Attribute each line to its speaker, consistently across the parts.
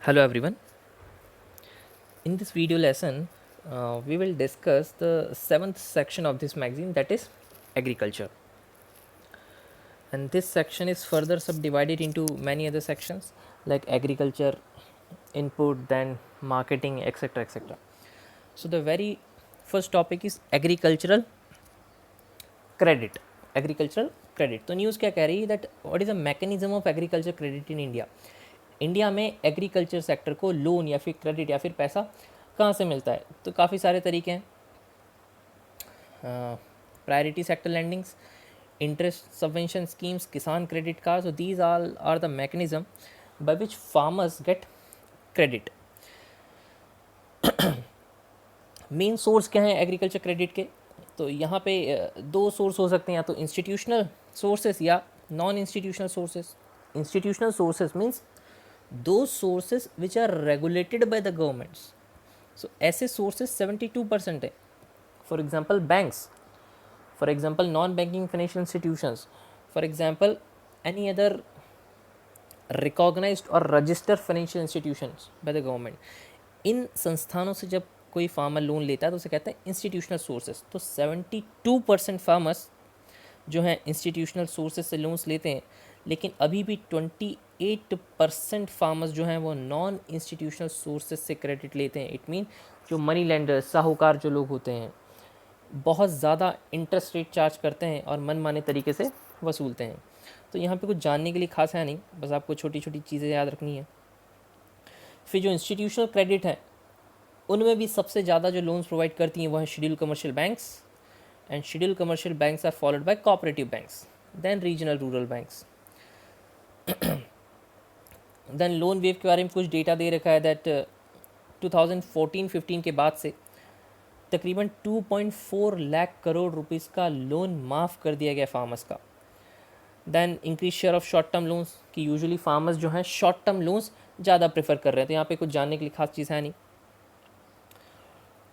Speaker 1: Hello everyone. In this video lesson, we will discuss the seventh section of this magazine, that is agriculture. And this section is further subdivided into many other sections like agriculture, input, then marketing, etc. etc. So the very first topic is agricultural credit. Agricultural credit. तो news क्या कह रही है that what is the mechanism of agriculture credit in India. India में agriculture sector को loan या फिर credit या फिर पैसा कहाँ से मिलता है. तो काफ़ी सारे तरीके हैं. Priority sector lendings, interest subvention schemes, Kisan credit card. So these all are the mechanism by which farmers get credit. Main source क्या है एग्रीकल्चर क्रेडिट के. तो यहाँ पे दो सोर्स हो सकते हैं, या तो इंस्टीट्यूशनल सोर्सेस या non institutional sources. Institutional sources means those sources which are regulated by the governments. So ऐसे sources 72% है. For example banks, for example non-banking financial institutions, for example any other recognized or registered financial institutions by the government. इन संस्थानों से जब कोई farmer loan लेता है तो उसे कहते हैं इंस्टीट्यूशनल सोर्सेस. तो 72% फार्मर्स जो हैं इंस्टीट्यूशनल सोर्सेस से लोन्स लेते हैं, लेकिन अभी भी 28% फार्मर्स जो हैं वो नॉन इंस्टीट्यूशनल सोर्सेस से क्रेडिट लेते हैं. इट मीन जो मनी लेंडर, साहूकार जो लोग होते हैं, बहुत ज़्यादा इंटरेस्ट रेट चार्ज करते हैं और मनमाने तरीके से वसूलते हैं. तो यहाँ पे कुछ जानने के लिए खास है नहीं, बस आपको छोटी छोटी चीज़ें याद रखनी है. फिर जो इंस्टीट्यूशनल क्रेडिट है उनमें भी सबसे ज़्यादा जो लोन्स प्रोवाइड करती हैं वो है schedule commercial banks, and scheduled commercial banks are followed by cooperative banks, then regional rural banks. then loan wave के बारे में कुछ डेटा दे रखा है दैट 2014-15 के बाद से तकरीबन 2.4 लाख करोड़ रुपीस का लोन माफ़ कर दिया गया फार्मर्स का. Then increase share of short term loans, कि यूजुअली फार्मर्स जो हैं शॉर्ट टर्म लोन्स ज़्यादा प्रेफर कर रहे हैं. तो यहाँ पे कुछ जानने के लिए खास चीज़ है नहीं.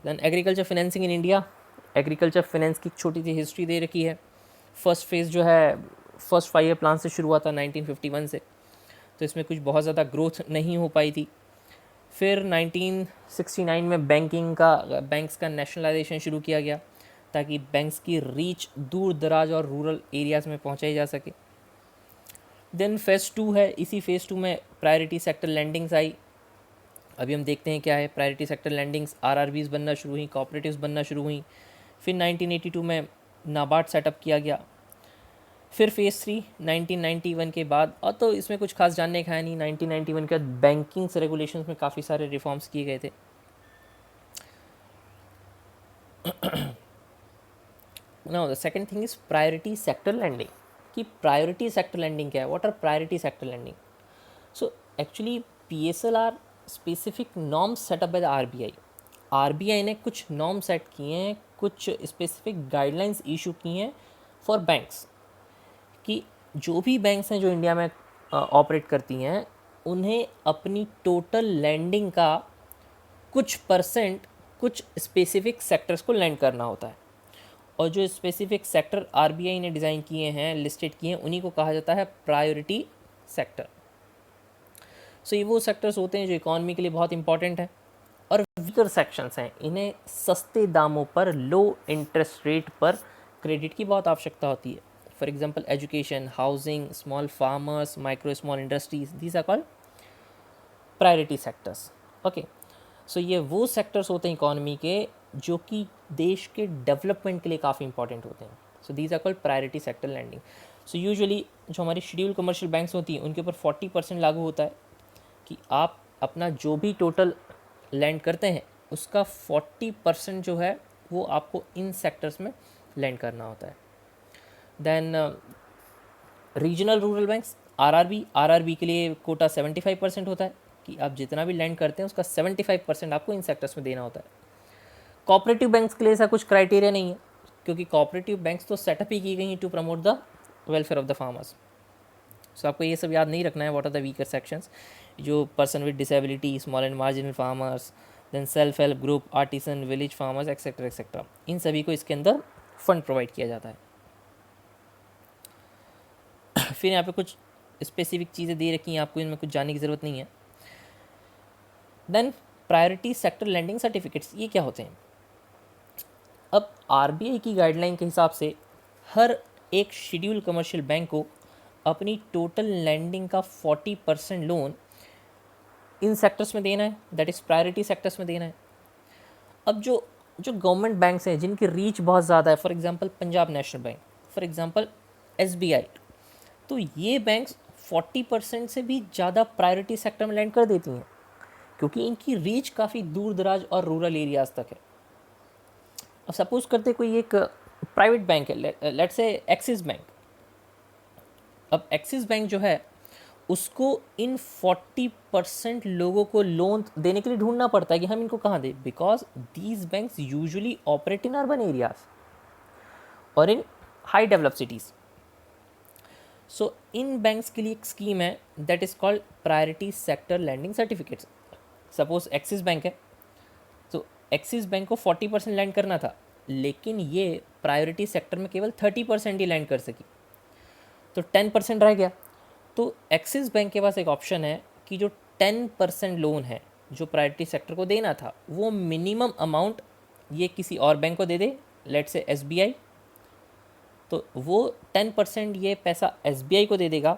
Speaker 1: Then agriculture financing in India. Agriculture finance की छोटी सी हिस्ट्री दे रखी है. फर्स्ट फेज़ जो है फर्स्ट 5 ईयर प्लान से शुरू हुआ था 1951 से. तो इसमें कुछ बहुत ज़्यादा ग्रोथ नहीं हो पाई थी. फिर 1969 में बैंक्स का नेशनलाइजेशन शुरू किया गया ताकि बैंक्स की रीच दूर दराज और रूरल एरियाज़ में पहुंचाई जा सके. देन फेज़ 2 है. इसी फेज़ 2 में प्रायोरिटी सेक्टर लैंडिंग्स आई. अभी हम देखते हैं क्या है. प्रायोरिटी सेक्टर लैंडिंग्स आरआरबीज़ बनना शुरू हुई, कोऑपरेटिव्स बनना शुरू हुई. फिर 1982 में नाबार्ड सेटअप किया गया. फिर फेज़ 3 1991 के बाद. और तो इसमें कुछ खास जानने का है नहीं. 1991 के बाद बैंकिंग रेगुलेशंस में काफ़ी सारे रिफॉर्म्स किए गए थे. Now the second thing is priority sector lending. कि प्रायोरिटी सेक्टर लैंडिंग क्या है, what are priority sector lending. So actually PSL are specific norms set up by the RBI. RBI ने कुछ नॉर्म सेट किए हैं, कुछ स्पेसिफिक गाइडलाइंस इशू की हैं फॉर बैंक्स, कि जो भी बैंक्स हैं जो इंडिया में ऑपरेट करती हैं उन्हें अपनी टोटल लैंडिंग का कुछ परसेंट कुछ स्पेसिफिक सेक्टर्स को लैंड करना होता है. और जो स्पेसिफिक सेक्टर आरबीआई ने डिज़ाइन किए हैं, लिस्टेड किए हैं, उन्हीं को कहा जाता है प्रायोरिटी सेक्टर. सो ये वो सेक्टर्स होते हैं जो इकॉनमी के लिए बहुत इंपॉर्टेंट है. और वीकर सेक्शंस हैं, इन्हें सस्ते दामों पर लो इंटरेस्ट रेट पर क्रेडिट की बहुत आवश्यकता होती है. For example education, housing, small farmers, micro small industries, these are called priority sectors. Okay, so ये वो सेक्टर्स होते हैं इकॉनमी के जो कि देश के डेवलपमेंट के लिए काफ़ी इंपॉर्टेंट होते हैं. So these are called priority sector lending. So usually जो हमारी शेड्यूल कमर्शियल बैंक्स होती हैं उनके ऊपर 40% लागू होता है कि आप अपना जो भी टोटल लैंड करते हैं उसका 40% जो है वो आपको इन सेक्टर्स में लैंड करना होता है. Then regional rural banks, RRB के लिए कोटा 75% होता है कि आप जितना भी लैंड करते हैं उसका 75% आपको इन सेक्टर्स में देना होता है. कोऑपरेटिव बैंक्स के लिए ऐसा कुछ क्राइटेरिया नहीं है, क्योंकि कोऑपरेटिव बैंक्स तो सेटअप ही की गई हैं to promote the welfare of the farmers. So आपको ये सब याद नहीं रखना है. What are the weaker sections, जो person with disability, small and marginal farmers, then self help group, artisan, village farmers, etcetera etcetera, इन सभी को इसके अंदर फंड प्रोवाइड किया जाता है. फिर यहाँ पे कुछ स्पेसिफिक चीज़ें दे रखी हैं, आपको इनमें कुछ जानने की ज़रूरत नहीं है. Then priority sector lending certificates, ये क्या होते हैं? अब आरबीआई की गाइडलाइन के हिसाब से हर एक शेड्यूल कमर्शियल बैंक को अपनी टोटल लैंडिंग का 40% लोन इन सेक्टर्स में देना है, दैट इज़ प्रायोरिटी सेक्टर्स में देना है। अब जो जो गवर्नमेंट बैंक्स हैं जिनकी रीच बहुत ज़्यादा है, for example Punjab national bank, for example SBI, तो ये बैंक्स 40% से भी ज़्यादा प्रायोरिटी सेक्टर में लैंड कर देती हैं क्योंकि इनकी रीच काफ़ी दूर दराज और रूरल एरियाज़ तक है। अब सपोज करते कोई एक प्राइवेट बैंक है, लेट्स से एक्सिस बैंक। अब एक्सिस बैंक जो है उसको इन 40% लोगों को लोन देने के लिए ढूंढना पड़ता है कि हम इनको कहाँ दें, because these banks usually operate in urban areas और in high develop cities. So इन बैंक्स के लिए एक स्कीम है that is called priority sector lending certificates. Suppose Axis bank है, तो एक्सिस बैंक को 40% लैंड करना था, लेकिन ये प्रायोरिटी सेक्टर में केवल 30% ही लैंड कर सकी, तो 10% रह गया। तो एक्सिस बैंक के पास एक ऑप्शन है कि जो 10% लोन है जो प्रायोरिटी सेक्टर को देना था, वो मिनिमम अमाउंट ये किसी और बैंक को दे दे, लेट से एसबीआई, तो वो 10% ये पैसा एसबीआई को दे देगा,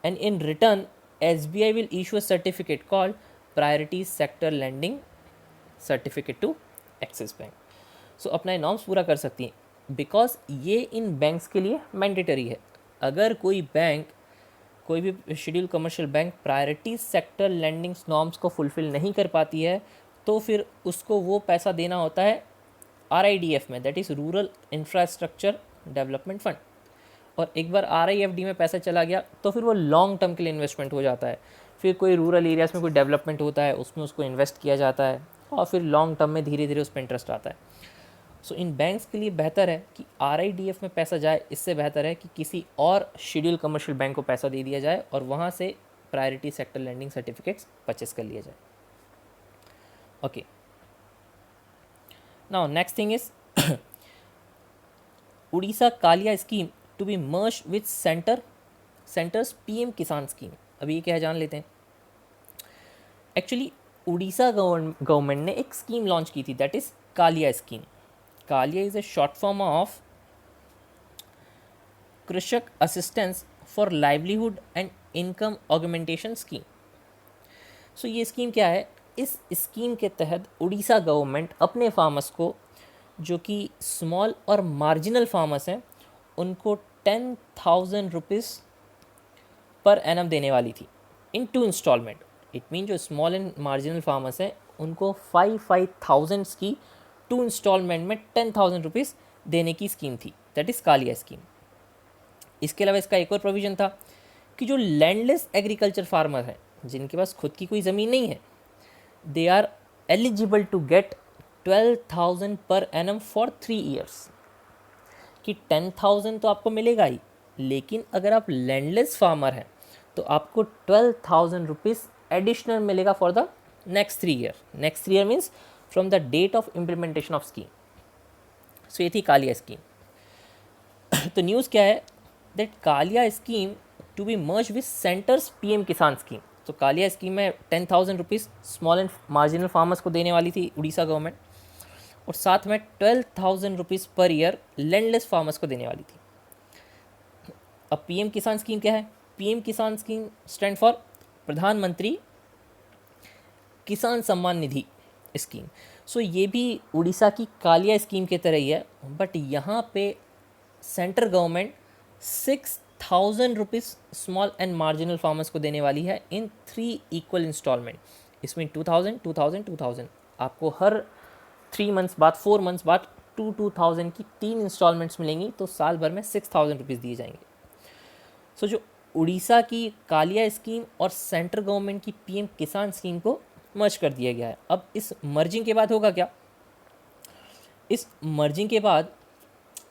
Speaker 1: and in return SBI will issue a certificate called priority sector lending certificate to Axis bank. So अपना नॉर्म्स पूरा कर सकती हैं बिकॉज ये इन बैंक्स के लिए मैंडेटरी है। अगर कोई बैंक, कोई भी schedule commercial bank priority sector landing norms को फुलफ़िल नहीं कर पाती है, तो फिर उसको वो पैसा देना होता है आरआईडीएफ में, that is rural infrastructure development fund. और एक बार आरआईएफडी में पैसा चला गया तो फिर वो लॉन्ग टर्म के लिए इन्वेस्टमेंट हो जाता है। फिर कोई रूरल एरियाज़ में कोई डेवलपमेंट होता है, उसमें उसको इन्वेस्ट किया जाता है और फिर लॉन्ग टर्म में धीरे धीरे उस पर इंटरेस्ट आता है। सो इन बैंक्स के लिए बेहतर है कि आरआईडीएफ में पैसा जाए, इससे बेहतर है कि किसी और शेड्यूल कमर्शियल बैंक को पैसा दे दिया जाए और वहाँ से priority sector lending certificates purchase कर लिया जाए। Okay, now next thing is Odisha Kalia scheme to be merge with centre's PM Kisan scheme. अभी ये क्या है जान लेते हैं। एक्चुअली उड़ीसा गवर्नमेंट ने एक स्कीम लॉन्च की थी that is KALIA scheme. KALIA is a short form of Krushak assistance for livelihood and income augmentation scheme. So ये स्कीम क्या है? इस स्कीम के तहत उड़ीसा गवर्नमेंट अपने फार्मर्स को, जो कि स्मॉल और मार्जिनल फार्मर्स हैं, उनको 10,000 रुपीज़ पर एनम देने वाली थी इन 2 इंस्टॉलमेंट। इट मीन जो स्मॉल एंड मार्जिनल फार्मर्स हैं उनको 5,000 की 2 इंस्टॉलमेंट में 10,000 रुपीज़ देने की स्कीम थी, दैट इज़ कालिया स्कीम। इसके अलावा इसका एक और प्रोविज़न था कि जो लैंडलेस एग्रीकल्चर फार्मर हैं, जिनके पास खुद की कोई ज़मीन नहीं है, they are eligible to get 12,000 per annum for 3 years. कि 10,000 तो आपको मिलेगा ही, लेकिन अगर आप लैंडलेस फार्मर हैं तो आपको 12,000 रुपीज़ एडिशनल मिलेगा for the next 3 year. Next 3 year means from the date of implementation of scheme. So ये थी कालिया स्कीम। तो न्यूज़ क्या है? That KALIA scheme to be merge with centre's PM Kisan scheme. तो कालिया स्कीम में 10,000 rupees small and marginal farmers को देने वाली थी उड़ीसा गवर्नमेंट, और साथ में 12,000 rupees per year landless farmers को देने वाली थी। अब पीएम किसान स्कीम क्या है? PM Kisan scheme stand for प्रधानमंत्री किसान सम्मान निधि स्कीम। सो ये भी उड़ीसा की कालिया स्कीम की तरह ही है, बट यहाँ पे central government 6,000 rupees small and marginal farmers को देने वाली है इन 3 इक्वल इंस्टॉलमेंट। इसमें 2,000, 2,000, 2,000 आपको हर 3 मंथ्स बाद, 4 मंथ्स बाद 2,000 की 3 इंस्टॉलमेंट्स मिलेंगी, तो साल भर में 6,000 रुपीज़ दिए जाएंगे। सो जो उड़ीसा की कालिया स्कीम और सेंट्रल गवर्नमेंट की पीएम किसान स्कीम को मर्ज कर दिया गया है। अब इस मर्जिंग के बाद होगा क्या? इस मर्जिंग के बाद,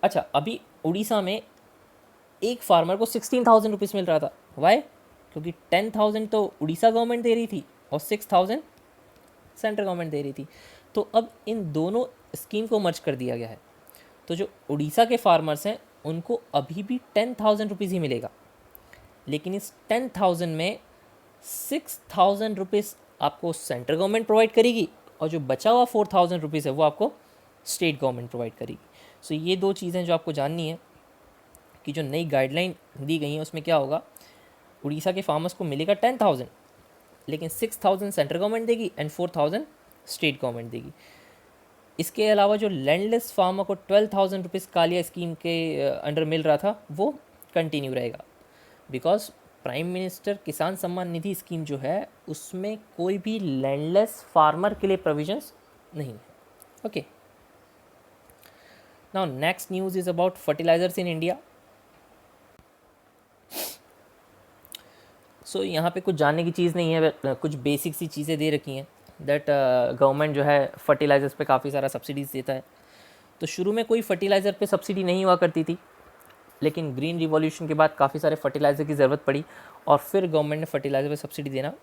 Speaker 1: अच्छा, अभी उड़ीसा में एक फार्मर को 16,000 रुपीज़ मिल रहा था। वाई? क्योंकि 10,000 तो उड़ीसा गवर्नमेंट दे रही थी और 6,000 सेंट्रल गवर्नमेंट दे रही थी। तो अब इन दोनों स्कीम को मर्ज कर दिया गया है। तो जो उड़ीसा के फार्मर्स हैं उनको अभी भी 10,000 रुपीज़ ही मिलेगा, लेकिन इस 10,000 में ₹6,000 आपको सेंट्रल गवर्नमेंट प्रोवाइड करेगी और जो बचा हुआ ₹4,000 है वो आपको स्टेट गवर्नमेंट प्रोवाइड करेगी। सो ये दो चीज़ें जो आपको जाननी है कि जो नई गाइडलाइन दी गई हैं उसमें क्या होगा। उड़ीसा के फार्मर्स को मिलेगा 10,000, लेकिन 6,000 सेंट्रल गवर्नमेंट देगी एंड 4,000 स्टेट गवर्नमेंट देगी। इसके अलावा जो लैंडलेस फार्मर को 12,000 रुपीज़ कालिया स्कीम के अंडर मिल रहा था वो कंटिन्यू रहेगा, बिकॉज प्राइम मिनिस्टर किसान सम्मान निधि स्कीम जो है उसमें कोई भी लैंडलेस फार्मर के लिए प्रोविजंस नहीं है। Okay, now next news is about fertilisers in India. So यहाँ पे कुछ जानने की चीज़ नहीं है, कुछ बेसिक सी चीज़ें दे रखी हैं दैट गवर्नमेंट जो है फर्टिलाइज़र्स पे काफ़ी सारा सब्सिडीज़ देता है। तो शुरू में कोई फर्टिलाइज़र पे सब्सिडी नहीं हुआ करती थी, लेकिन ग्रीन रिवॉल्यूशन के बाद काफ़ी सारे फर्टिलाइज़र की ज़रूरत पड़ी और फिर गवर्नमेंट ने फर्टिलाइज़र पे सब्सिडी देना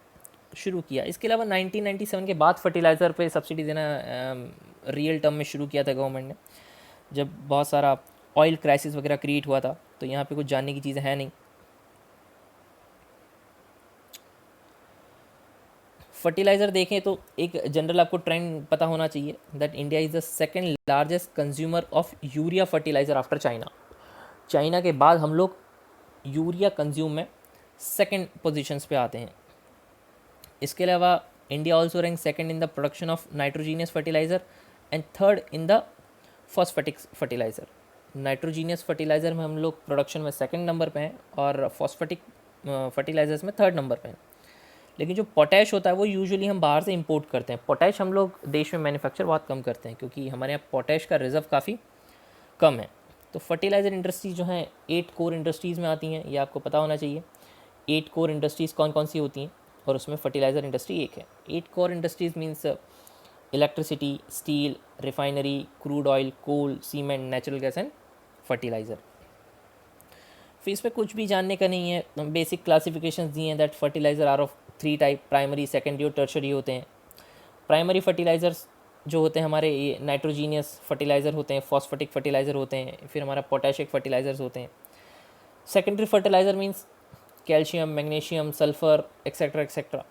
Speaker 1: शुरू किया। इसके अलावा 1997 के बाद फर्टिलाइज़र पे सब्सिडी देना रियल टर्म में शुरू किया था गवर्नमेंट ने, जब बहुत सारा ऑयल क्राइसिस वगैरह क्रिएट हुआ था। तो यहाँ पे कुछ जानने की चीज़ें हैं नहीं। फर्टिलाइज़र देखें तो एक जनरल आपको ट्रेंड पता होना चाहिए that India is the second largest consumer of urea fertiliser after China. China के बाद हम लोग यूरिया कंज्यूम में सेकेंड पोजीशंस पे आते हैं। इसके अलावा India also rank second in the production of nitrogenous fertiliser and third in the phosphatic fertiliser. Nitrogenous fertiliser में हम लोग प्रोडक्शन में सेकेंड नंबर पे हैं और फॉस्फेटिक फर्टिलाइज़र्स में थर्ड नंबर पे हैं। लेकिन जो पोटैश होता है वो यूजुअली हम बाहर से इंपोर्ट करते हैं। पोटैश हम लोग देश में मैन्युफैक्चर बहुत कम करते हैं क्योंकि हमारे यहाँ पोटैश का रिजर्व काफ़ी कम है। तो फर्टिलाइज़र इंडस्ट्रीज़ जो हैं 8 कोर इंडस्ट्रीज़ में आती हैं, ये आपको पता होना चाहिए। 8 कोर इंडस्ट्रीज़ कौन कौन सी होती हैं और उसमें फर्टिलाइज़र इंडस्ट्री एक है। 8 core industries means electricity, steel, refinery, crude oil, coal, cement, natural gas and fertiliser. फिर इस पर कुछ भी जानने का नहीं है, बेसिक क्लासिफिकेशन दिए हैं that fertiliser are of 3 type, primary, secondary और टर्शरी होते हैं। प्राइमरी फर्टिलाइज़र्स जो होते हैं हमारे ये नाइट्रोजीनियस फर्टिलाइज़र होते हैं, फॉस्फेटिक फर्टिलाइज़र होते हैं, फिर हमारा पोटैशिक फर्टिलाइज़र्स होते हैं। Secondary fertiliser means calcium, magnesium, sulphur etcetera etcetera.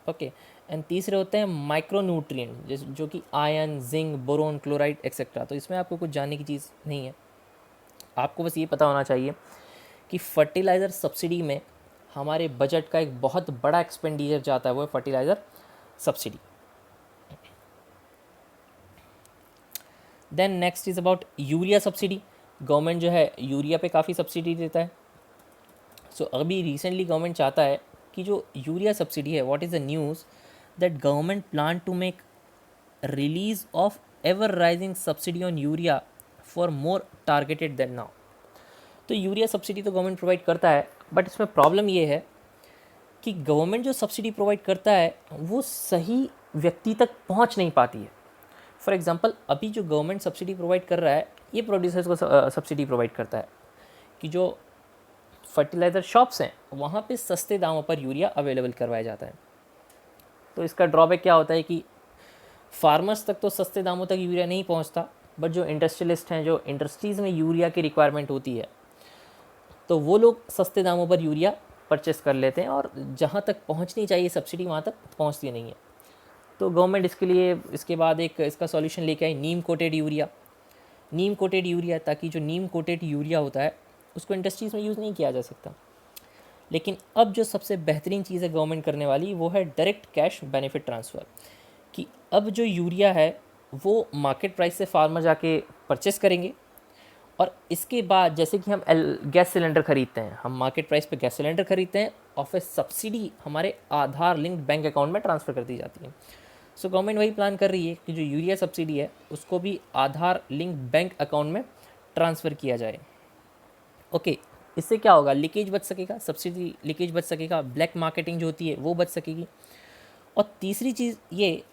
Speaker 1: Okay, and तीसरे होते हैं माइक्रो न्यूट्रिएंट जो कि ion, zinc, boron, chloride etcetera. तो इसमें आपको कुछ जानने की चीज़ नहीं है, आपको बस ये पता होना चाहिए कि फर्टिलाइज़र सब्सिडी में हमारे बजट का एक बहुत बड़ा एक्सपेंडिचर जाता है, वो है fertiliser subsidy. Then next is about urea subsidy. Government जो है यूरिया पे काफ़ी सब्सिडी देता है। सो अभी रिसेंटली गवर्नमेंट चाहता है कि जो यूरिया सब्सिडी है, what is the news that government plan to make release of ever rising subsidy on urea for more targeted then now. तो यूरिया सब्सिडी तो गवर्नमेंट प्रोवाइड करता है, बट इसमें प्रॉब्लम ये है कि गवर्नमेंट जो सब्सिडी प्रोवाइड करता है वो सही व्यक्ति तक पहुंच नहीं पाती है। फॉर एग्जांपल अभी जो गवर्नमेंट सब्सिडी प्रोवाइड कर रहा है ये प्रोड्यूसर्स को सब्सिडी प्रोवाइड करता है कि जो फर्टिलाइज़र शॉप्स हैं वहाँ पे सस्ते दामों पर यूरिया अवेलेबल करवाया जाता है। तो इसका ड्रॉबैक क्या होता है कि फार्मर्स तक तो सस्ते दामों तक यूरिया नहीं पहुँचता, बट जो इंडस्ट्रियलिस्ट हैं, जो इंडस्ट्रीज़ में यूरिया की रिक्वायरमेंट होती है, तो वो लोग सस्ते दामों पर यूरिया परचेस कर लेते हैं और जहाँ तक पहुँचनी चाहिए सब्सिडी वहाँ तक पहुँचती नहीं है। तो गवर्नमेंट इसके लिए इसके बाद एक इसका सॉल्यूशन लेके आई, नीम कोटेड यूरिया। नीम कोटेड यूरिया, ताकि जो नीम कोटेड यूरिया होता है उसको इंडस्ट्रीज़ में यूज़ नहीं किया जा सकता। लेकिन अब जो सबसे बेहतरीन चीज़ है गवर्नमेंट करने वाली वो है डायरेक्ट कैश बेनिफिट ट्रांसफ़र, कि अब जो यूरिया है वो मार्केट प्राइस से फार्मर जाके परचेस करेंगे और इसके बाद जैसे कि हम गैस सिलेंडर ख़रीदते हैं, हम मार्केट प्राइस पे गैस सिलेंडर ख़रीदते हैं और फिर सब्सिडी हमारे आधार लिंक्ड बैंक अकाउंट में ट्रांसफ़र कर दी जाती है। सो गवर्नमेंट वही प्लान कर रही है कि जो यूरिया सब्सिडी है उसको भी आधार लिंक बैंक अकाउंट में ट्रांसफ़र किया जाए। ओके, इससे क्या होगा, लीकेज बच सकेगा, सब्सिडी लीकेज बच सकेगा, ब्लैक मार्केटिंग जो होती है वो बच सकेगी। और तीसरी चीज़ ये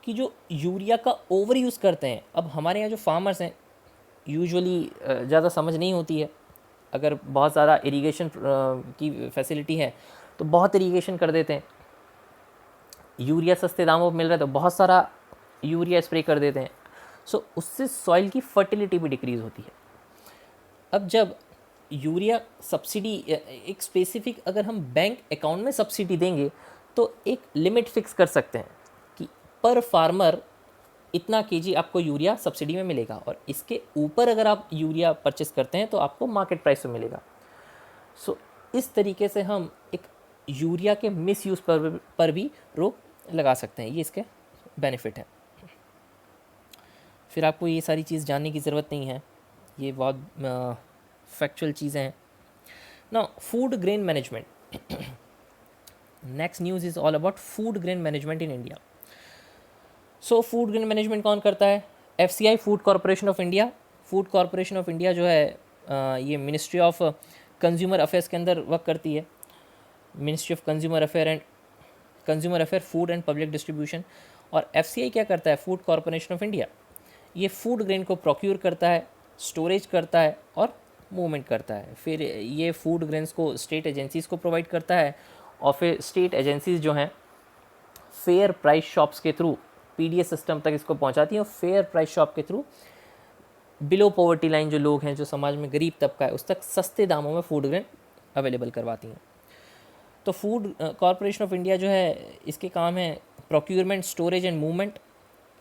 Speaker 1: कि जो यूरिया का ओवर यूज़ करते हैं, अब हमारे यहाँ जो फार्मर्स हैं यूजुअली ज़्यादा समझ नहीं होती है, अगर बहुत ज़्यादा इरिगेशन की फैसिलिटी है तो बहुत इरिगेशन कर देते हैं, यूरिया सस्ते दामों पर मिल रहा है तो बहुत सारा यूरिया स्प्रे कर देते हैं। सो उससे सॉइल की फर्टिलिटी भी डिक्रीज़ होती है। अब जब यूरिया सब्सिडी एक स्पेसिफिक, अगर हम बैंक अकाउंट में सब्सिडी देंगे तो एक लिमिट फिक्स कर सकते हैं कि पर फार्मर इतना केजी आपको यूरिया सब्सिडी में मिलेगा, और इसके ऊपर अगर आप यूरिया परचेस करते हैं तो आपको मार्केट प्राइस में मिलेगा। सो इस तरीके से हम एक यूरिया के मिस यूज़ पर भी रोक लगा सकते हैं। ये इसके बेनिफिट है। फिर आपको ये सारी चीज़ जानने की ज़रूरत नहीं है, ये बहुत फैक्चुअल चीज़ें हैं। Now food grain management, next news is all about food grain management in India. So food grain management कौन करता है? FCI, food corporation of India. Food corporation of India जो है ये मिनिस्ट्री ऑफ कंज्यूमर अफेयर्स के अंदर work करती है। Ministry of consumer affair, food and public distribution. और FCI क्या करता है? फूड कॉरपोरेशन ऑफ इंडिया, ये फूड ग्रेन को प्रोक्यूर करता है, स्टोरेज करता है और मूवमेंट करता है। फिर ये फूड ग्रेन्स को स्टेट एजेंसीज़ को प्रोवाइड करता है, और फिर स्टेट एजेंसीज़ जो हैं फेयर प्राइस शॉप्स के थ्रू PDS सिस्टम तक इसको पहुंचाती हैं। फेयर प्राइस शॉप के थ्रू बिलो पॉवर्टी लाइन जो लोग हैं, जो समाज में गरीब तबका है, उस तक सस्ते दामों में फूड ग्रेन अवेलेबल करवाती हैं। तो फूड कॉरपोरेशन ऑफ इंडिया जो है, इसके काम है procurement, storage and movement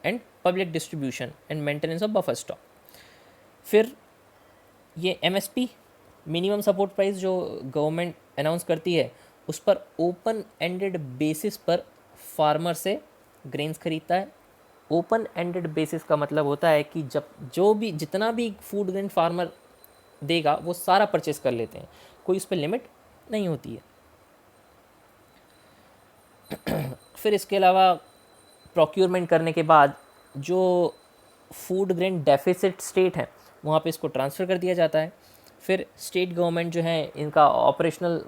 Speaker 1: and public distribution and maintenance of buffer stock. फिर ये MSP, मिनिमम सपोर्ट प्राइस, जो गवर्नमेंट अनाउंस करती है, उस पर ओपन एंडेड बेसिस पर फार्मर से ग्रेन्स खरीदता है। ओपन एंडेड बेसिस का मतलब होता है कि जब जो भी जितना भी फूड ग्रेन फार्मर देगा वो सारा परचेस कर लेते हैं, कोई उस पर लिमिट नहीं होती है। फिर इसके अलावा प्रोक्योरमेंट करने के बाद जो फूड ग्रेन डेफिसिट स्टेट है वहाँ पे इसको ट्रांसफ़र कर दिया जाता है। फिर स्टेट गवर्नमेंट जो है इनका ऑपरेशनल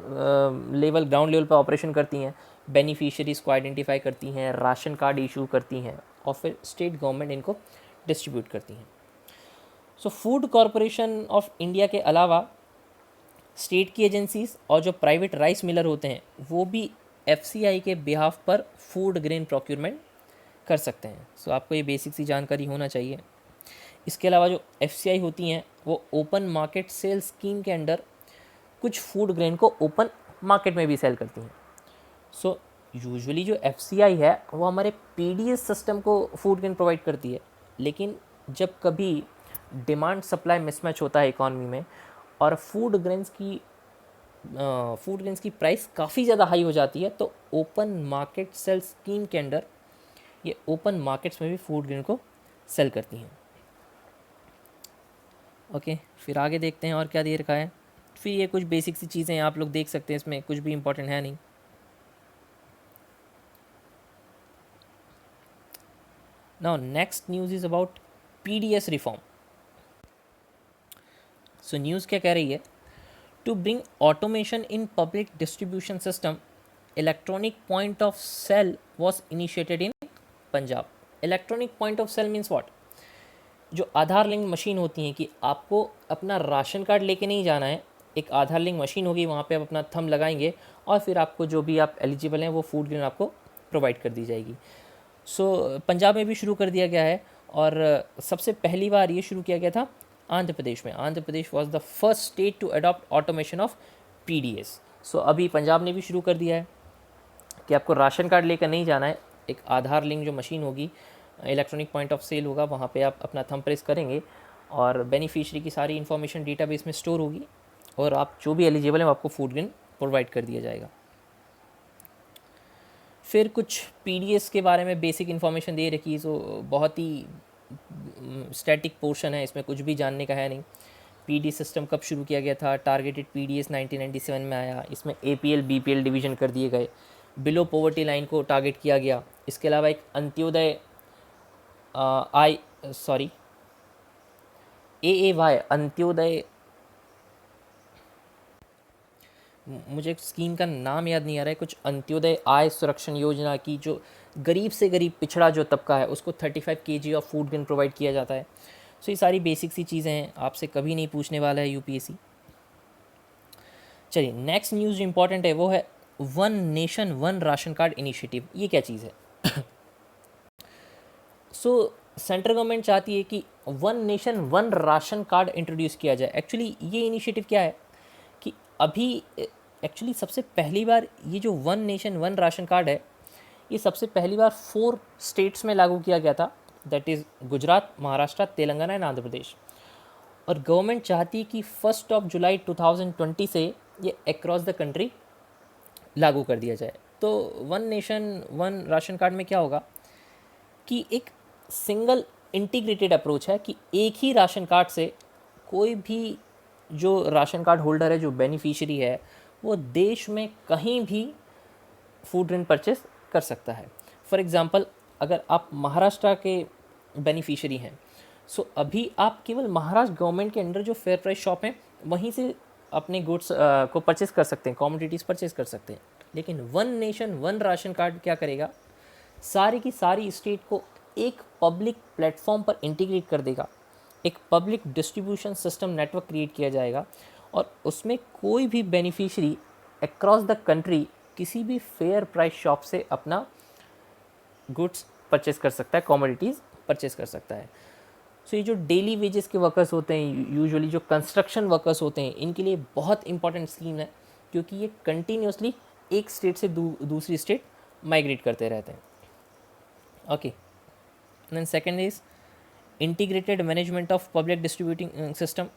Speaker 1: लेवल, ग्राउंड लेवल पर ऑपरेशन करती हैं, बेनिफिशियरीज़ को आइडेंटिफाई करती हैं, राशन कार्ड इशू करती हैं, और फिर स्टेट गवर्नमेंट इनको डिस्ट्रीब्यूट करती हैं। So food corporation of India के अलावा स्टेट की एजेंसीज़ और जो प्राइवेट राइस मिलर होते हैं वो भी FCI के बिहाफ पर फूड ग्रेन प्रोक्योरमेंट कर सकते हैं। सो आपको ये बेसिक सी जानकारी होना चाहिए। इसके अलावा जो FCI होती हैं वो ओपन मार्केट सेल स्कीम के अंडर कुछ फूड ग्रेन को ओपन मार्केट में भी सेल करती हैं। सो यूजुअली जो FCI है वो हमारे PDS सिस्टम को फूड ग्रेन प्रोवाइड करती है, लेकिन जब कभी डिमांड सप्लाई मिसमैच होता है इकॉनमी में और फूड ग्रेन्स की प्राइस काफ़ी ज़्यादा हाई हो जाती है, तो ओपन मार्केट सेल स्कीम के अंडर ये ओपन मार्केट्स में भी फूड ग्रेन को सेल करती हैं। ओके, फिर आगे देखते हैं और क्या दे रखा है। फिर ये कुछ बेसिक सी चीज़ें आप लोग देख सकते हैं, इसमें कुछ भी इंपॉर्टेंट है नहीं। Now next news is about PDS reform. So news क्या कह रही है? To bring automation in public distribution system, electronic point of sale was initiated in Punjab. Electronic point of sale means what? जो आधार लिंक मशीन होती हैं कि आपको अपना राशन कार्ड लेके नहीं जाना है, एक आधार लिंक मशीन होगी, वहाँ पे आप अपना थंब लगाएंगे और फिर आपको जो भी आप एलिजिबल हैं वो फूड ग्रेन आपको प्रोवाइड कर दी जाएगी। सो पंजाब में भी शुरू कर दिया गया है, और सबसे पहली बार ये शुरू किया गया था आंध्र प्रदेश में। Andhra Pradesh was the first state to adopt automation of PDS। So अभी पंजाब ने भी शुरू कर दिया है कि आपको राशन कार्ड लेकर नहीं जाना है, एक आधार लिंक जो मशीन होगी, इलेक्ट्रॉनिक पॉइंट ऑफ सेल होगा, वहाँ पे आप अपना थंब प्रेस करेंगे और बेनिफिशियरी की सारी इन्फॉर्मेशन डेटाबेस में स्टोर होगी, और आप जो भी एलिजिबल हैं आपको फूड ग्रेन प्रोवाइड कर दिया जाएगा। फिर कुछ PDS के बारे में बेसिक इन्फॉर्मेशन दे रखी है, सो बहुत ही स्टैटिक पोर्शन है, इसमें कुछ भी जानने का है नहीं। PDS सिस्टम कब शुरू किया गया था? टारगेटेड PDS 1997 में आया, इसमें APL BPL डिवीज़न कर दिए गए, बिलो पॉवर्टी लाइन को टारगेट किया गया। इसके अलावा एक अंत्योदय AAY अंत्योदय, मुझे स्कीम का नाम याद नहीं आ रहा है, कुछ अंत्योदय आय सुरक्षण योजना की, जो गरीब से गरीब पिछड़ा जो तबका है उसको 35 kg of food grain provide किया जाता है। सो ये सारी बेसिक सी चीज़ें हैं, आपसे कभी नहीं पूछने वाला है UPSC। चलिए नेक्स्ट न्यूज़ जो इम्पॉर्टेंट है वो है one nation one ration card initiative. ये क्या चीज़ है? सो सेंट्रल गवर्नमेंट चाहती है कि one nation one ration card introduce किया जाए। एक्चुअली ये इनिशिएटिव क्या है? अभी एक्चुअली सबसे पहली बार ये जो one nation one ration card है, ये सबसे पहली बार 4 स्टेट्स में लागू किया गया था, that is Gujarat, Maharashtra, Telangana and Andhra Pradesh. और गवर्नमेंट चाहती है कि 1 जुलाई 2020 से ये अक्रॉस द कंट्री लागू कर दिया जाए। तो one nation one ration card में क्या होगा कि एक सिंगल इंटीग्रेटेड अप्रोच है कि एक ही राशन कार्ड से कोई भी जो राशन कार्ड होल्डर है, जो बेनिफिशियरी है, वो देश में कहीं भी फूड ग्रेन परचेस कर सकता है। फॉर एग्ज़ाम्पल, अगर आप महाराष्ट्र के बेनिफिशियरी हैं, सो अभी आप केवल महाराष्ट्र गवर्नमेंट के अंडर जो फेयर प्राइस शॉप हैं वहीं से अपने गुड्स को परचेस कर सकते हैं, कमोडिटीज़ परचेस कर सकते हैं। लेकिन one nation one ration card क्या करेगा, सारी की सारी स्टेट को एक पब्लिक प्लेटफॉर्म पर इंटीग्रेट कर देगा, एक public distribution system network create किया जाएगा और उसमें कोई भी बेनिफिशियरी अक्रॉस द कंट्री किसी भी फेयर प्राइस शॉप से अपना गुड्स परचेस कर सकता है, कमोडिटीज़ परचेस कर सकता है। सो ये जो डेली वेजेस के वर्कर्स होते हैं, यूजुअली जो कंस्ट्रक्शन वर्कर्स होते हैं, इनके लिए बहुत इंपॉर्टेंट स्कीम है, क्योंकि ये कंटिन्यूसली एक स्टेट से दूसरी स्टेट माइग्रेट करते रहते हैं। Okay, then second is integrated management of public distributing system.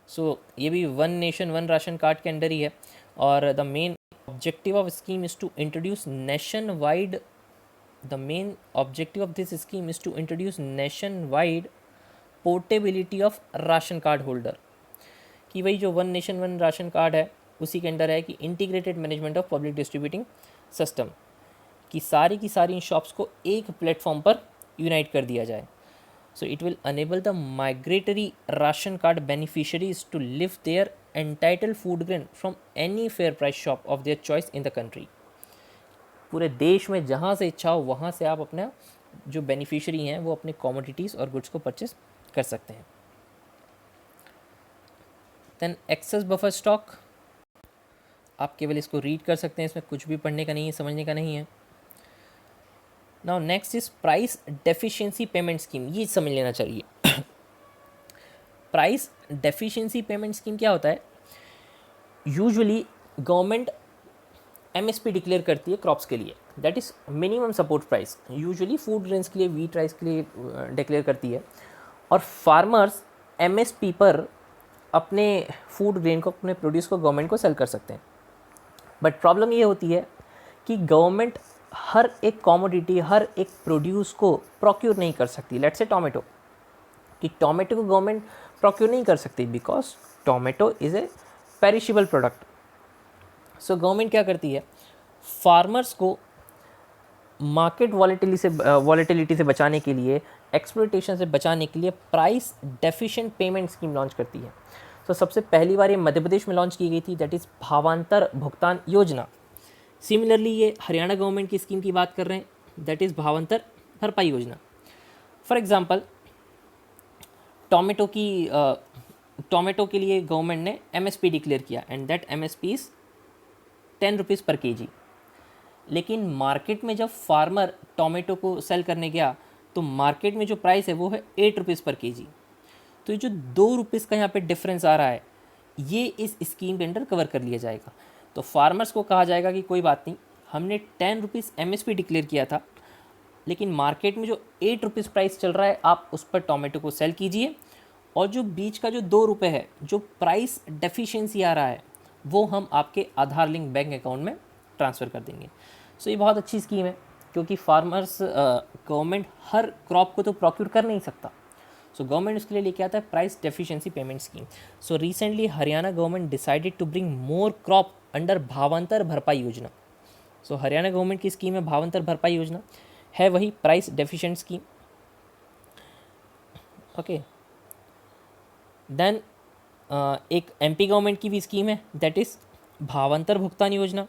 Speaker 1: So ये भी one nation one ration card के अंडर ही है और the main objective of scheme is to introduce nationwide the main objective of this scheme is to introduce nationwide portability of ration card holder. कि वही जो one nation one ration card है उसी के अंडर है कि integrated management of public distributing system, कि की सारी शॉप्स को एक प्लेटफॉर्म पर यूनाइट कर दिया जाए। So it will enable the migratory ration card beneficiaries to live their entitle food grain from any fair price shop of their choice in the country. पूरे देश में जहाँ से इच्छा हो वहाँ से आप अपना जो बेनिफिशरी हैं वो अपने कमोडिटीज़ और गुड्स को परचेस कर सकते हैं। देन एक्सेस बफर स्टॉक, आप केवल इसको रीड कर सकते हैं, इसमें कुछ भी पढ़ने का नहीं है, समझने का नहीं है। Now next is price deficiency payment scheme, ये समझ लेना चाहिए। प्राइस डेफिशिएंसी पेमेंट स्कीम क्या होता है? यूजुअली गवर्नमेंट एमएसपी डिक्लेयर करती है क्रॉप्स के लिए, that is minimum support price, usually food grains के लिए, व्हीट राइस के लिए डिक्लेयर करती है, और फार्मर्स एमएसपी पर अपने फूड ग्रेन को, अपने प्रोड्यूस को गवर्नमेंट को सेल कर सकते हैं। बट प्रॉब्लम ये होती है कि गवर्नमेंट हर एक कॉमोडिटी, हर एक प्रोड्यूस को प्रोक्योर नहीं कर सकती। लेट्स से टोमेटो, कि टोमेटो को गवर्नमेंट प्रोक्योर नहीं कर सकती because tomato is a perishable product. So government क्या करती है, फार्मर्स को मार्केट वॉलेटिलिटी से बचाने के लिए, एक्सप्लॉयटेशन से बचाने के लिए price deficient payment scheme launch करती है। तो सबसे पहली बार ये मध्य प्रदेश में लॉन्च की गई थी, दैट इज़ भावांतर भुगतान योजना। सिमिलरली ये हरियाणा गवर्नमेंट की स्कीम की बात कर रहे हैं, दैट इज़ भावांतर भरपाई योजना। फॉर एग्जांपल, टोमेटो के लिए गवर्नमेंट ने एमएसपी डिक्लेयर किया and that MSP is 10 rupees पर केजी। लेकिन मार्केट में जब फार्मर टोमेटो को सेल करने गया तो मार्केट में जो प्राइस है वो है 8 रुपीज़ पर केजी। तो ये जो 2 रुपीज़ का यहाँ पे डिफरेंस आ रहा है, ये इस स्कीम के अंडर कवर कर लिया जाएगा। तो फार्मर्स को कहा जाएगा कि कोई बात नहीं, हमने 10 रुपीज़ एमएसपी डिक्लेयर किया था, लेकिन मार्केट में जो 8 रुपीज़ प्राइस चल रहा है, आप उस पर टोमेटो को सेल कीजिए, और जो बीच का जो 2 रुपये है, जो प्राइस डेफिशिएंसी आ रहा है, वो हम आपके आधार लिंक बैंक अकाउंट में ट्रांसफ़र कर देंगे। सो ये बहुत अच्छी स्कीम है, क्योंकि फार्मर्स, गवर्नमेंट हर क्रॉप को तो प्रोक्योर कर नहीं सकता। सो गवर्नमेंट उसके लिए लेके आता है price deficiency payment scheme. So recently Haryana government decided to bring more crop under Bhavantar Bharpai Yojana. So Haryana government की स्कीम है भावांतर भरपाई योजना, है वही price deficient scheme. Okay, then एक एमपी गवर्नमेंट की भी स्कीम है, दैट इज़ भावांतर भुगतान योजना।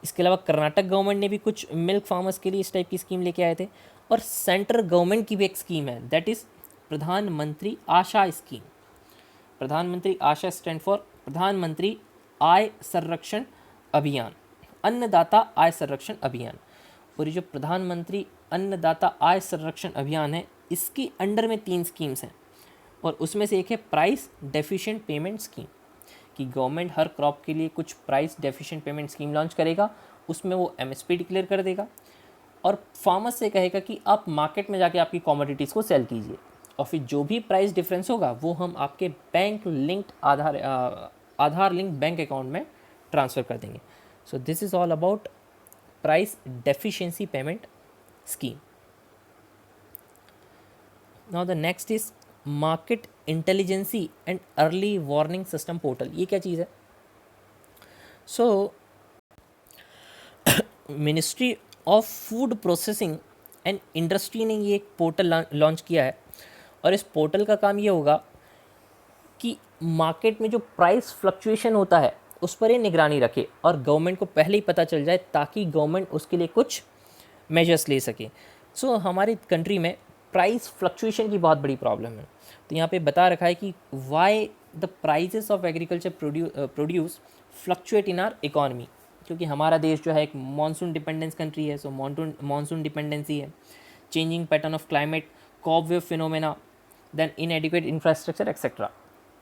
Speaker 1: इसके अलावा कर्नाटक गवर्नमेंट ने भी कुछ मिल्क फार्मर्स के लिए इस टाइप की स्कीम लेके आए थे, और सेंट्रल गवर्नमेंट की भी एक स्कीम है, दैट इज़ प्रधानमंत्री आशा स्कीम। प्रधानमंत्री आशा स्टैंड फॉर प्रधानमंत्री आय संरक्षण अभियान, अन्नदाता आय संरक्षण अभियान। और ये जो प्रधानमंत्री अन्नदाता आय संरक्षण अभियान है, इसके अंडर में 3 स्कीम्स हैं, और उसमें से एक है प्राइस डेफिशिएंट पेमेंट स्कीम। कि गवर्नमेंट हर क्रॉप के लिए कुछ price deficient payment scheme launch करेगा, उसमें वो एमएसपी डिक्लेयर कर देगा और फार्मर से कहेगा कि आप मार्केट में जाके आपकी कमोडिटीज़ को सेल कीजिए और फिर जो भी प्राइस डिफरेंस होगा वो हम आपके bank linked Aadhaar link bank account में ट्रांसफ़र कर देंगे. So this is all about price deficiency payment scheme. Now the next is market intelligency and early warning system portal. ये क्या चीज़ है? So ministry of food processing and industry ने ये एक पोर्टल लॉन्च किया है और इस पोर्टल का काम ये होगा कि मार्केट में जो प्राइस फ्लक्चुएशन होता है उस पर ये निगरानी रखे और गवर्नमेंट को पहले ही पता चल जाए ताकि गवर्नमेंट उसके लिए कुछ मेजर्स ले सके. सो हमारी कंट्री में प्राइस फ्लक्चुएशन की बहुत बड़ी प्रॉब्लम है. तो यहाँ पे बता रखा है कि why the prices of agriculture produce fluctuate in our economy. क्योंकि हमारा देश जो है एक मानसून डिपेंडेंस कंट्री है. सो मानसून डिपेंडेंसी है, चेंजिंग पैटर्न ऑफ क्लाइमेट, कॉब wave phenomena, then inadequate infrastructure etcetera.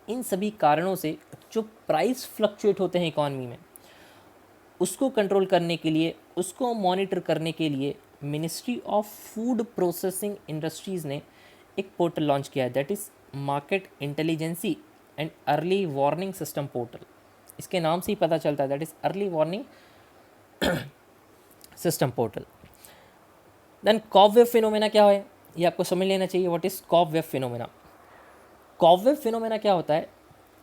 Speaker 1: इन सभी कारणों से जो प्राइस फ्लक्चुएट होते हैं इकॉनमी में उसको कंट्रोल करने के लिए, उसको मॉनिटर करने के लिए ministry of food processing industries ने एक पोर्टल लॉन्च किया है, that is market intelligency and early warning system portal. इसके नाम से ही पता चलता है, that is early warning system portal. Then cob wave phenomena क्या है ये आपको समझ लेना चाहिए. What is cob wave phenomena? Cob wave phenomena क्या होता है?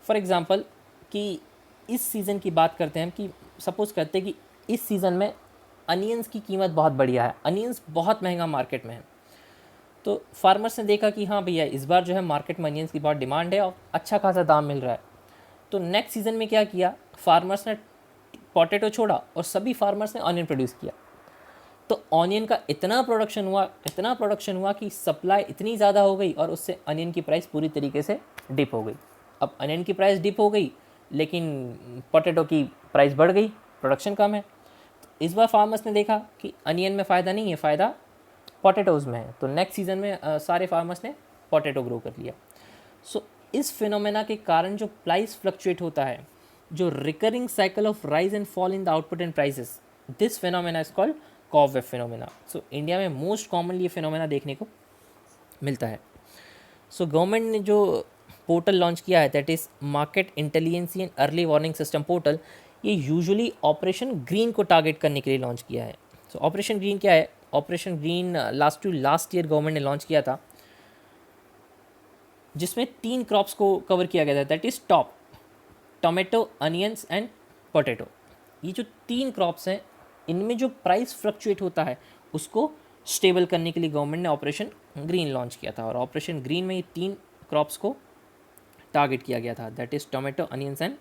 Speaker 1: फॉर एग्जांपल कि इस सीज़न की बात करते हैं हम, कि सपोज़ करते हैं कि इस सीज़न में अनियंस की कीमत बहुत बढ़िया है, अनियंस बहुत महंगा मार्केट में है. तो फार्मर्स ने देखा कि हाँ भैया इस बार जो है मार्केट में अनियंस की बहुत डिमांड है और अच्छा खासा दाम मिल रहा है. तो नेक्स्ट सीज़न में क्या किया, फार्मर्स ने पोटैटो छोड़ा और सभी फार्मर्स ने ऑनियन प्रोड्यूस किया. तो ऑनियन का इतना प्रोडक्शन हुआ कि सप्लाई इतनी ज़्यादा हो गई और उससे अनियन की प्राइस पूरी तरीके से डिप हो गई. अब अनियन की प्राइस डिप हो गई लेकिन पोटैटो की प्राइस बढ़ गई, प्रोडक्शन कम है. तो इस बार फार्मर्स ने देखा कि अनियन में फ़ायदा नहीं है, फ़ायदा पोटैटोज़ में है. तो नेक्स्ट सीज़न में सारे फार्मर्स ने पोटैटो ग्रो कर लिया. सो इस फिनोमेना के कारण जो प्राइस फ्लक्चुएट होता है, जो recurring cycle of rise and fall in the output and prices, this phenomena is called cob wave phenomena. So India में मोस्ट कॉमनली ये फिनोमेना देखने को मिलता है. सो गवर्नमेंट ने जो पोर्टल लॉन्च किया है, that is market intelligency and early warning system portal, ये यूजुअली ऑपरेशन ग्रीन को टारगेट करने के लिए लॉन्च किया है. सो ऑपरेशन ग्रीन क्या है? Operation green last year government ने लॉन्च किया था, जिसमें 3 क्रॉप्स को कवर किया गया था, that is tomato, onions and potato. ये जो 3 क्रॉप्स हैं इनमें जो प्राइस फ्लक्चुएट होता है उसको स्टेबल करने के लिए गवर्नमेंट ने ऑपरेशन ग्रीन लॉन्च किया था. और ऑपरेशन ग्रीन में ये 3 क्रॉप्स को टारगेट किया गया था, that is tomato, onions and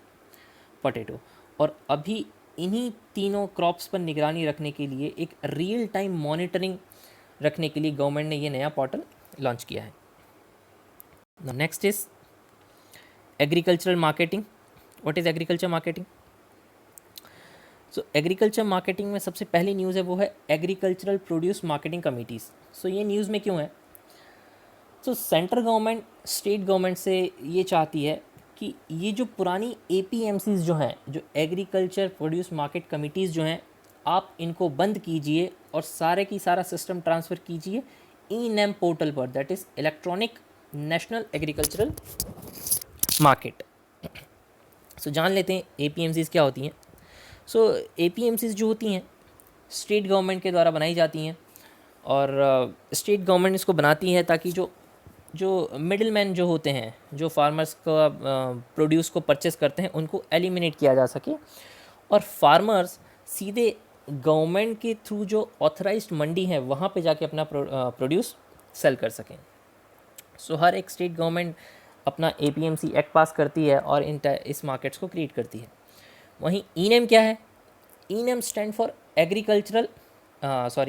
Speaker 1: potato. और अभी इन्हीं तीनों क्रॉप्स पर निगरानी रखने के लिए, एक रियल टाइम मॉनिटरिंग रखने के लिए गवर्नमेंट ने ये नया पोर्टल लॉन्च किया है. Next is agricultural marketing. What is agriculture marketing? So agriculture marketing में सबसे पहली न्यूज़ है वो है एग्रीकल्चरल प्रोड्यूस मार्केटिंग कमिटीज़. सो ये न्यूज़ में क्यों है? सो सेंट्रल गवर्नमेंट स्टेट गवर्नमेंट से ये चाहती है कि ये जो पुरानी APMCs जो हैं, जो एग्रीकल्चर प्रोड्यूस मार्केट कमिटीज़ जो हैं, आप इनको बंद कीजिए और सारे की सारा सिस्टम ट्रांसफ़र कीजिए ई-नेम पोर्टल पर, that is electronic national agricultural market. So जान लेते हैं APMCs क्या होती हैं. सो APMCs जो होती हैं स्टेट गवर्नमेंट के द्वारा बनाई जाती हैं और स्टेट गवर्नमेंट इसको बनाती है ताकि जो मिडिल मैन जो होते हैं, जो फार्मर्स का प्रोड्यूस को परचेस करते हैं, उनको एलिमिनेट किया जा सके और फार्मर्स सीधे गवर्नमेंट के थ्रू जो ऑथराइज्ड मंडी है वहाँ पे जाके अपना प्रोड्यूस सेल कर सकें. सो हर एक स्टेट गवर्नमेंट अपना APMC एक्ट पास करती है और इस मार्केट्स को क्रिएट करती है. वहीं ई-नेम क्या है? E NAM stand for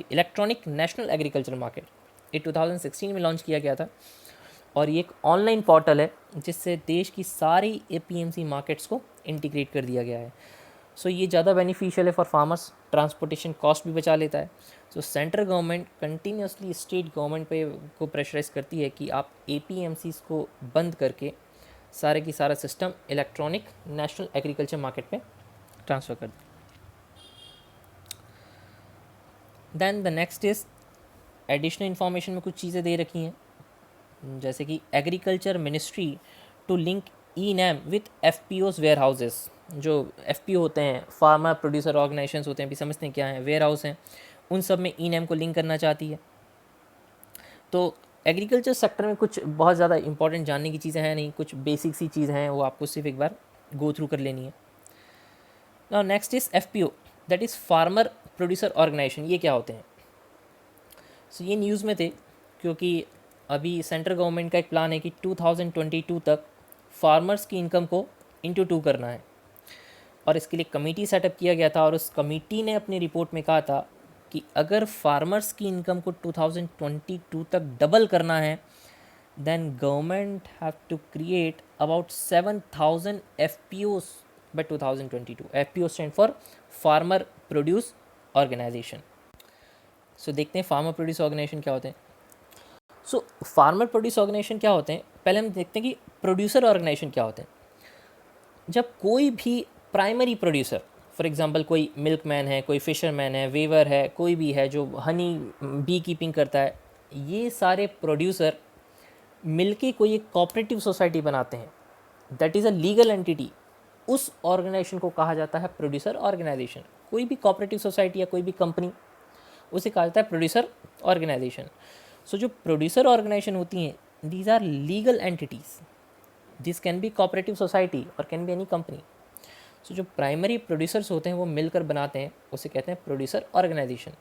Speaker 1: electronic national agriculture market. ये 2016 में लॉन्च किया गया था और ये एक ऑनलाइन पोर्टल है जिससे देश की सारी APMC मार्केट्स को इंटीग्रेट कर दिया गया है. सो ये ज़्यादा बेनिफिशियल है फॉर फार्मर्स, ट्रांसपोर्टेशन कॉस्ट भी बचा लेता है. सो central government continuously state government पे को प्रेशराइज करती है कि आप APMCs को बंद करके सारे की सारा system electronic national agriculture market पे ट्रांसफ़र कर दिया। Then the next is additional information में कुछ चीज़ें दे रखी हैं, जैसे कि agriculture ministry to link e NAM with F P Os warehouses. जो एफ पी ओ होते हैं, फार्मर प्रोड्यूसर ऑर्गेनाइजेशन होते हैं, भी समझते हैं क्या है, वेयर हाउस हैं, उन सब में ई नैम को लिंक करना चाहती है। तो एग्रीकल्चर सेक्टर में कुछ बहुत ज़्यादा इंपॉर्टेंट जानने की चीज़ें हैं नहीं, कुछ बेसिक सी चीज़ें हैं, वो आपको सिर्फ एक बार गो थ्रू कर लेनी है। Now next is F P O, that is farmer producer organisation. ये क्या होते हैं? सो ये न्यूज़ में थे क्योंकि अभी सेंट्रल गवर्नमेंट का एक प्लान है कि 2022 तक फार्मर्स की इनकम को इंटू 2 करना है, और इसके लिए कमेटी सेटअप किया गया था, और उस कमेटी ने अपनी रिपोर्ट में कहा था कि अगर फार्मर्स की इनकम को 2022 तक डबल करना है, then government have to create about 7,000 FPOs by 2022। FPO stand for farmer produce organisation. So देखते हैं फार्मर प्रोड्यूस ऑर्गेनाइजेशन क्या होते हैं। सो फार्मर प्रोड्यूस ऑर्गेनाइजेशन क्या होते हैं, पहले हम देखते हैं कि प्रोड्यूसर ऑर्गेनाइजेशन क्या होते हैं। जब कोई भी प्राइमरी प्रोड्यूसर, फॉर एग्जांपल कोई मिल्कमैन है, कोई फिशरमैन है, वेवर है, कोई भी है जो हनी बी कीपिंग करता है, ये सारे प्रोड्यूसर मिलके कोई एक कोऑपरेटिव सोसाइटी बनाते हैं, that is a legal entity. उस ऑर्गेनाइजेशन को कहा जाता है प्रोड्यूसर ऑर्गेनाइजेशन। कोई भी कोऑपरेटिव सोसाइटी या कोई भी कंपनी, उसे कहा जाता है प्रोड्यूसर ऑर्गेनाइजेशन। सो जो प्रोड्यूसर ऑर्गेनाइजेशन होती हैं, these are legal entities, this can be cooperative society और can be any company. So जो प्राइमरी प्रोड्यूसर्स होते हैं वो मिलकर बनाते हैं, उसे कहते हैं प्रोड्यूसर ऑर्गेनाइजेशन।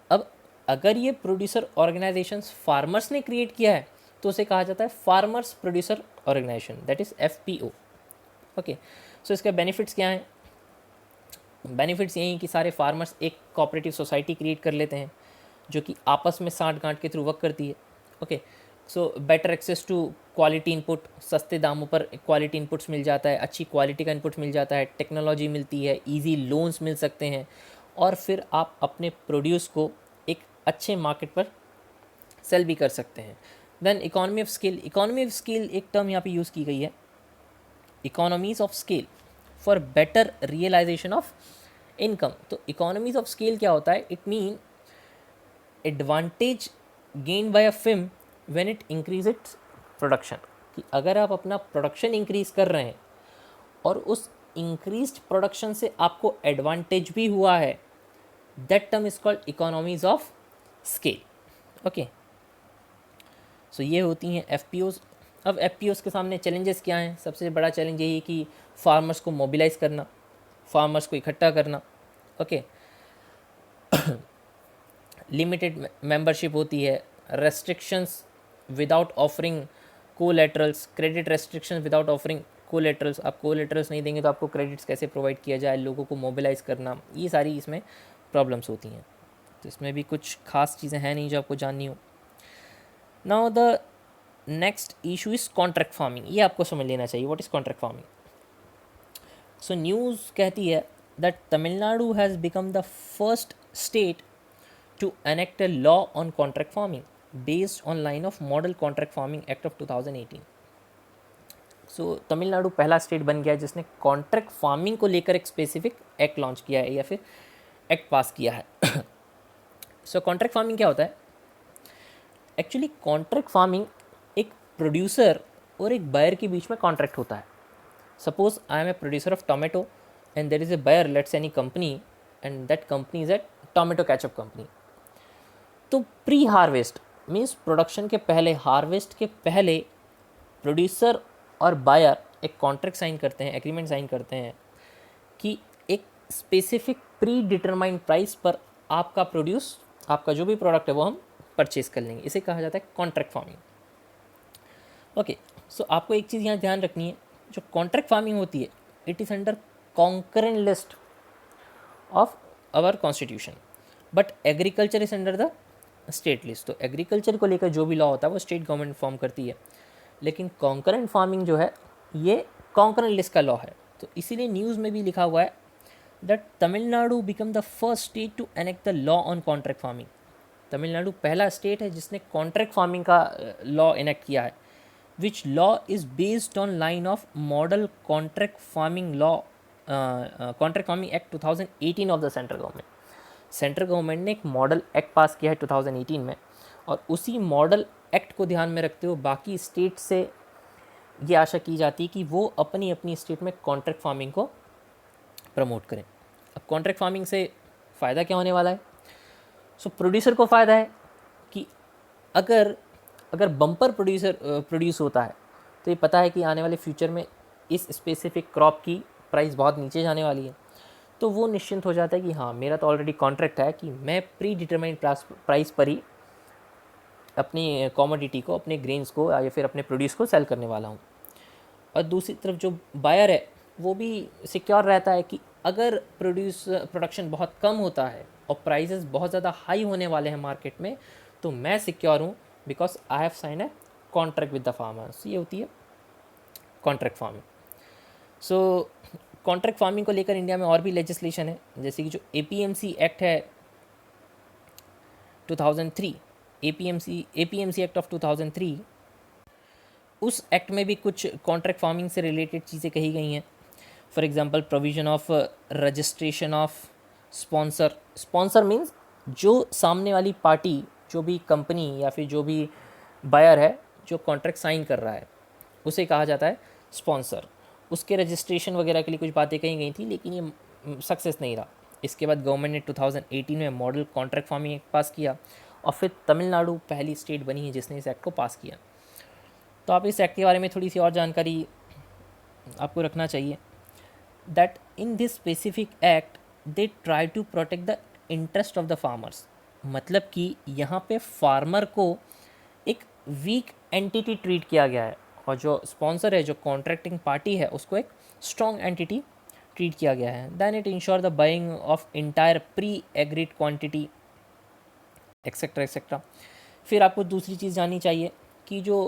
Speaker 1: अब अगर ये प्रोड्यूसर ऑर्गेनाइजेशंस फार्मर्स ने क्रिएट किया है तो उसे कहा जाता है farmers producer organisation, that is FPO। Okay, so इसके बेनिफिट्स क्या हैं? बेनिफिट्स यही हैं कि सारे फार्मर्स एक कोऑपरेटिव सोसाइटी क्रिएट कर लेते हैं जो कि आपस में साठ गांठ के थ्रू वर्क करती है। Okay, so better access to quality input, सस्ते दामों पर क्वालिटी इनपुट्स मिल जाता है, अच्छी क्वालिटी का इनपुट मिल जाता है, टेक्नोलॉजी मिलती है, इजी लोन्स मिल सकते हैं, और फिर आप अपने प्रोड्यूस को एक अच्छे मार्केट पर सेल भी कर सकते हैं। Then economy of scale. Economy of scale एक टर्म यहाँ पे यूज़ की गई है, economies of scale for better realisation of income. तो इकोनॉमीज ऑफ स्केल क्या होता है? It mean advantage gain by a firm when it increase its production. कि अगर आप अपना प्रोडक्शन इंक्रीज कर रहे हैं और उस इंक्रीज्ड प्रोडक्शन से आपको एडवांटेज भी हुआ है, that term is called economies of scale. Okay, so ये होती हैं FPOs। अब FPOs के सामने चैलेंजेस क्या हैं? सबसे बड़ा चैलेंज यही है कि फार्मर्स को मोबिलाइज करना, फार्मर्स को इकट्ठा करना। ओके, लिमिटेड मेंबरशिप होती है, restrictions without offering collaterals, credit restrictions without offering collaterals. आप कोलेटरल्स नहीं देंगे तो आपको क्रेडिट्स कैसे प्रोवाइड किया जाए, लोगों को मोबिलाइज करना, ये सारी इसमें प्रॉब्लम्स होती हैं। तो इसमें भी कुछ खास चीज़ें हैं नहीं जो आपको जाननी हो। Now the next issue is contract farming. ये आपको समझ लेना चाहिए, what is contract farming. So news कहती है that Tamil Nadu has become the first state to enact a law on contract farming based on line of Model Contract Farming Act of 2018। सो तमिलनाडु पहला state बन गया है जिसने कॉन्ट्रैक्ट फार्मिंग को लेकर एक स्पेसिफिक एक्ट लॉन्च किया है या फिर एक्ट पास किया है। सो कॉन्ट्रैक्ट फार्मिंग क्या होता है? एक्चुअली कॉन्ट्रैक्ट फार्मिंग एक प्रोड्यूसर और एक बायर के बीच में कॉन्ट्रैक्ट होता है। Suppose I am a producer of tomato and there is a buyer, let's any company, and that company is a tomato ketchup company. तो प्री हार्वेस्ट मीन्स प्रोडक्शन के पहले, हार्वेस्ट के पहले प्रोड्यूसर और बायर एक contract sign करते हैं, agreement sign करते हैं कि एक स्पेसिफिक प्री डिटरमाइंड प्राइस पर आपका प्रोड्यूस, आपका जो भी प्रोडक्ट है वो हम परचेज कर लेंगे। इसे कहा जाता है कॉन्ट्रैक्ट फार्मिंग। ओके, सो आपको एक चीज़ यहाँ ध्यान रखनी है, जो कॉन्ट्रैक्ट फार्मिंग होती है it is under concurrent list of our constitution, but agriculture is under the state list. तो एग्रीकल्चर को लेकर जो भी लॉ होता है वो स्टेट गवर्नमेंट फॉर्म करती है, लेकिन कॉन्करेंट फार्मिंग जो है ये कॉन्करेंट लिस्ट का लॉ है। तो इसीलिए न्यूज़ में भी लिखा हुआ है that Tamil Nadu become the first state to enact the law on contract farming. Tamil Nadu पहला स्टेट है जिसने कॉन्ट्रैक्ट फार्मिंग का लॉ इनेक्ट किया है। which law is based on line of Model Contract Farming Law, Contract Farming Act 2018 of the central government. Central government ने एक model act पास किया है 2018 में, और उसी मॉडल एक्ट को ध्यान में रखते हुए बाकी स्टेट से ये आशा की जाती है कि वो अपनी अपनी स्टेट में कॉन्ट्रैक्ट फार्मिंग को प्रमोट करें। अब कॉन्ट्रैक्ट फार्मिंग से फ़ायदा क्या होने वाला है? सो प्रोड्यूसर को फ़ायदा है कि अगर अगर बम्पर प्रोड्यूस होता है तो ये पता है कि आने वाले फ्यूचर में इस स्पेसिफिक क्रॉप की प्राइस बहुत नीचे जाने वाली है, तो वो निश्चिंत हो जाता है कि हाँ, मेरा तो ऑलरेडी कॉन्ट्रैक्ट है कि मैं प्री डिटरमाइंड प्राइस पर ही अपनी कॉमोडिटी को, अपने ग्रेन्स को या फिर अपने प्रोड्यूस को सेल करने वाला हूँ। और दूसरी तरफ जो बायर है वो भी सिक्योर रहता है कि अगर प्रोडक्शन बहुत कम होता है और प्राइसेस बहुत ज़्यादा हाई होने वाले हैं मार्केट में, तो मैं सिक्योर हूँ because I have sign a contract with the farmers. ये होती है contract farming. So contract farming को लेकर इंडिया में और भी लेजिस्लेशन है, जैसे कि जो एपीएमसी एक्ट है 2003, एपीएमसी एक्ट ऑफ 2003, उस एक्ट में भी कुछ कॉन्ट्रैक्ट फार्मिंग से रिलेटेड चीज़ें कही गई हैं। For example provision of registration of sponsor means जो सामने वाली पार्टी, जो भी कंपनी या फिर जो भी बायर है जो कॉन्ट्रैक्ट साइन कर रहा है, उसे कहा जाता है स्पॉन्सर। उसके रजिस्ट्रेशन वगैरह के लिए कुछ बातें कही गई थी, लेकिन ये सक्सेस नहीं रहा। इसके बाद गवर्नमेंट ने 2018 में मॉडल कॉन्ट्रैक्ट फार्मिंग एक्ट पास किया, और फिर तमिलनाडु पहली स्टेट बनी है जिसने इस एक्ट को पास किया। तो आप इस एक्ट के बारे में थोड़ी सी और जानकारी आपको रखना चाहिए, that in this specific act they try to protect the interest of the farmers. मतलब कि यहाँ पे फार्मर को एक वीक एंटिटी ट्रीट किया गया है, और जो स्पॉन्सर है, जो कॉन्ट्रैक्टिंग पार्टी है, उसको एक स्ट्रॉन्ग एंटिटी ट्रीट किया गया है। Then it ensure the buying of entire pre agreed quantity etcetera etcetera. फिर आपको दूसरी चीज़ जाननी चाहिए कि जो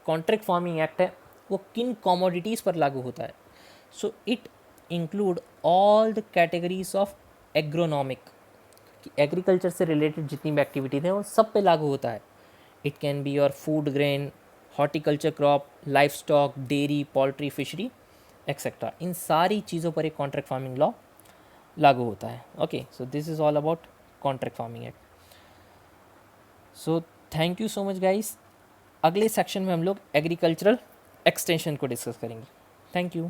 Speaker 1: कॉन्ट्रैक्ट फार्मिंग एक्ट है वो किन कॉमोडिटीज़ पर लागू होता है। So it include all the categories of agronomic, कि एग्रीकल्चर से रिलेटेड जितनी भी एक्टिविटीज़ हैं वो सब पे लागू होता है। It can be your food grain, horticulture crop, life stock, dairy, poultry, fishery etcetera. इन सारी चीज़ों पर एक कॉन्ट्रैक्ट फार्मिंग लॉ लागू होता है। Okay, so this is all about contract farming act. So thank you so much guys. अगले section में हम लोग एग्रीकल्चरल एक्सटेंशन को डिस्कस करेंगे। Thank you.